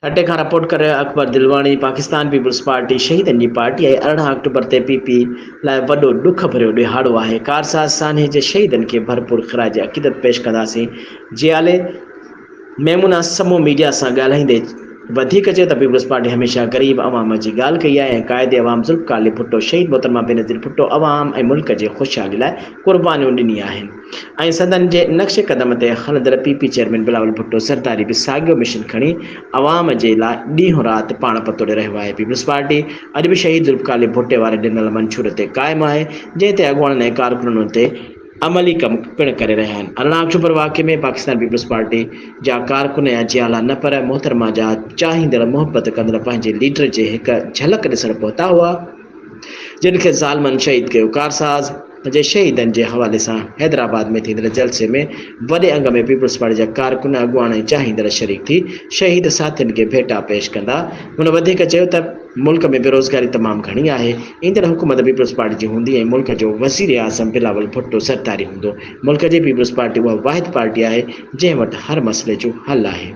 अटे खां रिपोर्ट करे अकबर दिलवानी। पाकिस्तान पीपल्स पार्टी शहीदनि जी पार्टी आहे। 18 अक्टूबर ते पीपी लाइ वॾो ॾुख भरियो ॾिहाड़ो आहे। कारसाज़ सान्हे जे शहीदनि खे भरपूर ख़राज अक़ीदत पेश कंदासीं। जियाले मेमुना समूह मीडिया सां ॻाल्हाईंदे वधिक चयो त पीपल्स पार्टी हमेशह ग़रीब अवाम जी ॻाल्हि कई आहे ऐं क़ाइदे अवाम ज़ुल्फ़िकार भुट्टो शहीद मोहतरमा बेनज़ीर भुट्टो अवाम ऐं मुल्क जे ख़ुशहाली लाइ क़ुर्बानियूं ॾिनी आहिनि ऐं सदन जे नक्श कदम ते हलंदड़ पीपी चेयरमैन बिलावल भुट्टो सरदारी बि साॻियो मिशन खणी अवाम जे लाइ ॾींहों राति पाण पतोड़े रहियो आहे। पीपल्स पार्टी अॼु बि शहीद ज़ुल्फ़िकार भुट्टे वारे ॾिनल मंशूर ते क़ाइमु आहे, जंहिं ते अॻुवाणनि ऐं कारकुननि ते अमली कम पिण करे रहिया आहिनि। 18 अक्टूबर वाक़े में पाकिस्तान पीपल्स पार्टी जा कारकुन या जियाला न पर मोहतरमा जा चाहींदड़ मोहबत कंदड़ पंहिंजे लीडर जे हिकु झलक ॾिसण पहुता हुआ, जिन खे ज़ालमनि शहीद कयो। कारसाज़ जे शहीदनि जे हवाले सां हैदराबाद में थींदड़ जलसे में वॾे अंग में पीपल्स पार्टी जा कारकुन अॻुवान ऐं चाहींदड़ शरीक थी शहीद साथियुनि खे भेटा पेश कंदा। हुन वधीक चयो त मुल्क में बेरोज़गारी तमामु घणी आहे। ईंदड़ हुकूमत पीपल्स पार्टी जी हूंदी ऐं मुल्क जो वज़ीर आज़म बिलावल भुट्टो सरदारी हूंदो। मुल्क जी पीपल्स पार्टी उहा वाहिद पार्टी आहे जंहिं वटि हर मसइले जो हल आहे।